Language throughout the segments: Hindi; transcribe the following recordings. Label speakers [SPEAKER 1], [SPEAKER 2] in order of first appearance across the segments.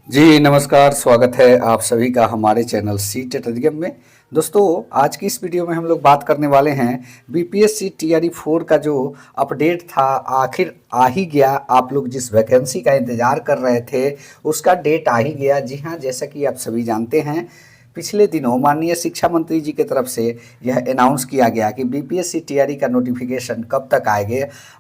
[SPEAKER 1] जी नमस्कार, स्वागत है आप सभी का हमारे चैनल सीटेट अधिगम में। दोस्तों, आज की इस वीडियो में हम लोग बात करने वाले हैं बीपीएससी टीआरई 4 का जो अपडेट था, आखिर आ ही गया। आप लोग जिस वैकेंसी का इंतज़ार कर रहे थे उसका डेट आ ही गया। जी हाँ, जैसा कि आप सभी जानते हैं, पिछले दिनों माननीय शिक्षा मंत्री जी की तरफ से यह अनाउंस किया गया कि बीपीएससी टीआरई का नोटिफिकेशन कब तक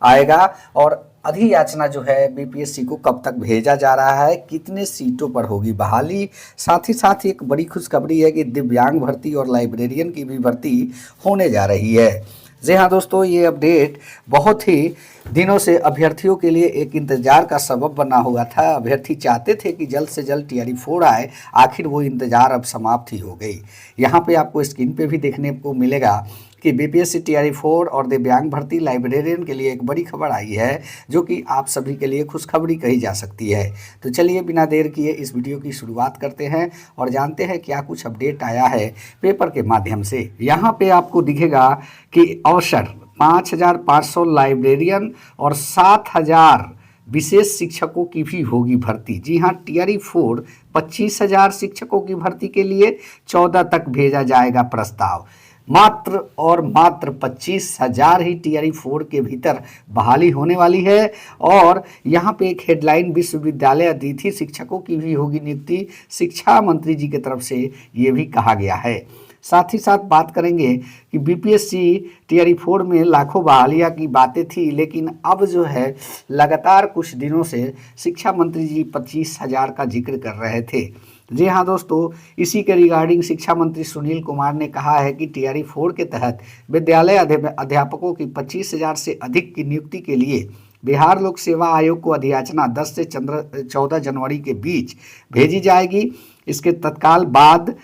[SPEAKER 1] आएगा और अधियाचना जो है बीपीएससी को कब तक भेजा जा रहा है, कितने सीटों पर होगी बहाली। साथ ही साथ एक बड़ी खुशखबरी है कि दिव्यांग भर्ती और लाइब्रेरियन की भी भर्ती होने जा रही है। जी हाँ दोस्तों, ये अपडेट बहुत ही दिनों से अभ्यर्थियों के लिए एक इंतजार का सबब बना हुआ था। अभ्यर्थी चाहते थे कि जल्द से जल्द टीआरई 4 आए, आखिर वो इंतजार अब समाप्त ही हो गई। यहाँ पे आपको स्क्रीन पे भी देखने को मिलेगा कि बीपीएससी टीआरई 4 और दिव्यांग भर्ती लाइब्रेरियन के लिए एक बड़ी खबर आई है, जो कि आप सभी के लिए खुशखबरी कही जा सकती है। तो चलिए बिना देर किए इस वीडियो की शुरुआत करते हैं और जानते हैं क्या कुछ अपडेट आया है पेपर के माध्यम से। यहाँ पे आपको दिखेगा कि अवसर 5,500 लाइब्रेरियन और 7,000 विशेष शिक्षकों की भी होगी भर्ती। जी हाँ, टीआरई 4 25,000 शिक्षकों की भर्ती के लिए 14 तक भेजा जाएगा प्रस्ताव। मात्र और मात्र 25,000 ही टीआरई 4 के भीतर बहाली होने वाली है। और यहाँ पे एक हेडलाइन, विश्वविद्यालय अतिथि शिक्षकों की भी होगी नियुक्ति, शिक्षा मंत्री जी की तरफ से ये भी कहा गया है। साथ ही साथ बात करेंगे कि बीपीएससी टीआरई 4 में लाखों बहालियाँ की बातें थी, लेकिन अब जो है लगातार कुछ दिनों से शिक्षा मंत्री जी 25,000 का जिक्र कर रहे थे। जी हाँ दोस्तों, इसी के रिगार्डिंग शिक्षा मंत्री सुनील कुमार ने कहा है कि टीआरई 4 के तहत विद्यालय अध्यापकों की 25,000 से अधिक की नियुक्ति के लिए बिहार लोक सेवा आयोग को अधियाचना 10 से 14 जनवरी के बीच भेजी जाएगी। इसके तत्काल बाद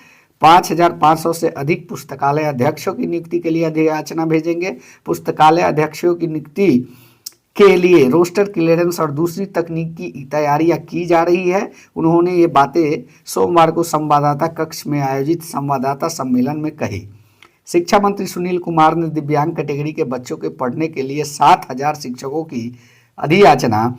[SPEAKER 1] 5,500 से अधिक पुस्तकालय अध्यक्षों की नियुक्ति के लिए अधियाचना भेजेंगे। पुस्तकालय अध्यक्षों की नियुक्ति के लिए रोस्टर क्लियरेंस और दूसरी तकनीकी तैयारियां की जा रही है। उन्होंने ये बातें सोमवार को संवाददाता कक्ष में आयोजित संवाददाता सम्मेलन में कही। शिक्षा मंत्री सुनील कुमार ने दिव्यांग कैटेगरी के बच्चों के पढ़ने के लिए 7,000 शिक्षकों की अधियाचना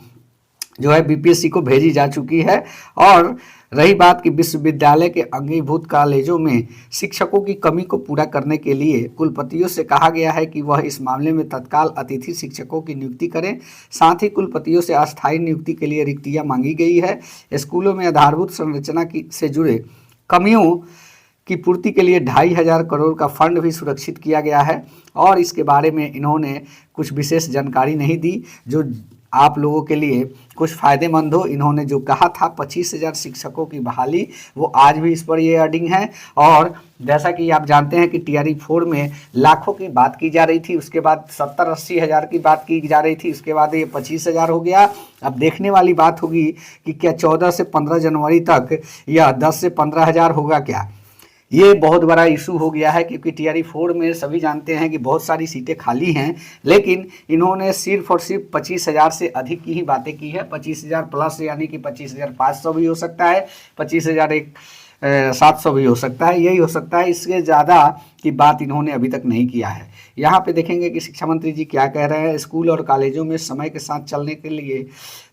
[SPEAKER 1] जो है बीपीएससी को भेजी जा चुकी है। और रही बात कि विश्वविद्यालय के अंगीभूत कॉलेजों में शिक्षकों की कमी को पूरा करने के लिए कुलपतियों से कहा गया है कि वह इस मामले में तत्काल अतिथि शिक्षकों की नियुक्ति करें। साथ ही कुलपतियों से अस्थायी नियुक्ति के लिए रिक्तियां मांगी गई है। स्कूलों में आधारभूत संरचना से जुड़े कमियों की पूर्ति के लिए 2,500 करोड़ का फंड भी सुरक्षित किया गया है। और इसके बारे में इन्होंने कुछ विशेष जानकारी नहीं दी जो आप लोगों के लिए कुछ फ़ायदेमंद हो। इन्होंने जो कहा था 25,000 शिक्षकों की बहाली, वो आज भी इस पर ये एडिंग है। और जैसा कि आप जानते हैं कि टीआरई 4 में लाखों की बात की जा रही थी, उसके बाद 70-80 हज़ार की बात की जा रही थी, उसके बाद ये 25,000 हो गया। अब देखने वाली बात होगी कि क्या 14 से 15 जनवरी तक या 10 से 15 हज़ार होगा क्या। ये बहुत बड़ा इशू हो गया है, क्योंकि टीआरई 4 में सभी जानते हैं कि बहुत सारी सीटें खाली हैं, लेकिन इन्होंने सिर्फ और सिर्फ 25,000 से अधिक की ही बातें की है। 25,000 प्लस, यानी कि 25,500 भी हो सकता है, 25,700 भी हो सकता है, यही हो सकता है। इससे ज़्यादा की बात इन्होंने अभी तक नहीं किया है। यहाँ पे देखेंगे कि शिक्षा मंत्री जी क्या कह रहे हैं। स्कूल और कॉलेजों में समय के साथ चलने के लिए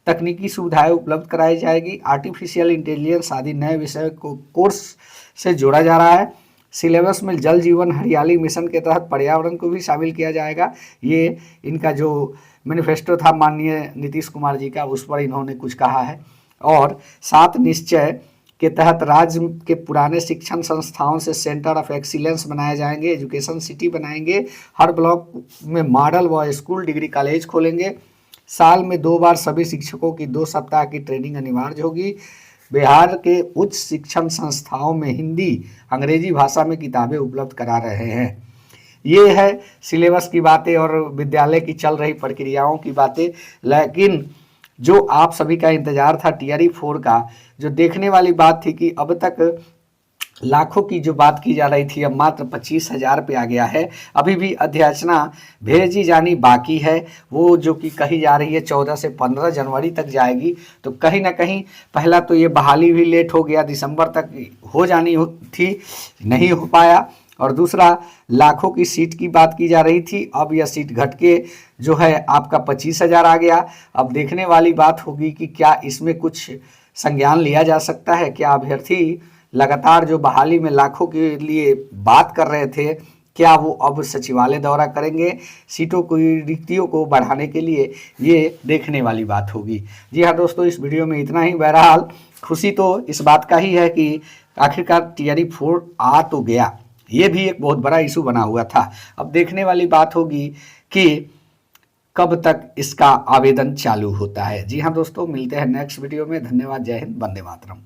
[SPEAKER 1] तकनीकी सुविधाएं उपलब्ध कराई जाएगी। आर्टिफिशियल इंटेलिजेंस आदि नए विषय को कोर्स से जोड़ा जा रहा है। सिलेबस में जल जीवन हरियाली मिशन के तहत पर्यावरण को भी शामिल किया जाएगा। ये इनका जो मैनिफेस्टो था माननीय नीतीश कुमार जी का, उस पर इन्होंने कुछ कहा है। और 7 निश्चय के तहत राज्य के पुराने शिक्षण संस्थाओं से सेंटर ऑफ एक्सीलेंस बनाए जाएंगे, एजुकेशन सिटी बनाएंगे। हर ब्लॉक में मॉडल व स्कूल डिग्री कॉलेज खोलेंगे। साल में 2 बार सभी शिक्षकों की 2 सप्ताह की ट्रेनिंग अनिवार्य होगी। बिहार के उच्च शिक्षण संस्थाओं में हिंदी अंग्रेजी भाषा में किताबें उपलब्ध करा रहे हैं। ये है सिलेबस की बातें और विद्यालय की चल रही प्रक्रियाओं की बातें। लेकिन जो आप सभी का इंतजार था टीआरई 4 का, जो देखने वाली बात थी कि अब तक लाखों की जो बात की जा रही थी, अब मात्र 25,000 पे आ गया है। अभी भी अध्याचना भेजी जानी बाकी है, वो जो कि कही जा रही है 14 से 15 जनवरी तक जाएगी। तो कहीं ना कहीं पहला तो ये बहाली भी लेट हो गया, दिसंबर तक हो जानी थी, नहीं हो पाया। और दूसरा, लाखों की सीट की बात की जा रही थी, अब यह सीट घट के जो है आपका 25,000 आ गया। अब देखने वाली बात होगी कि क्या इसमें कुछ संज्ञान लिया जा सकता है? क्या अभ्यर्थी लगातार जो बहाली में लाखों के लिए बात कर रहे थे, क्या वो अब सचिवालय दौरा करेंगे सीटों को, रिक्तियों को बढ़ाने के लिए? ये देखने वाली बात होगी। जी हाँ दोस्तों, इस वीडियो में इतना ही। बहरहाल खुशी तो इस बात का ही है कि आखिरकार TRE 4 आ तो गया। ये भी एक बहुत बड़ा इशू बना हुआ था। अब देखने वाली बात होगी कि कब तक इसका आवेदन चालू होता है। जी हाँ दोस्तों, मिलते हैं नेक्स्ट वीडियो में। धन्यवाद। जय हिंद। वंदे मातरम।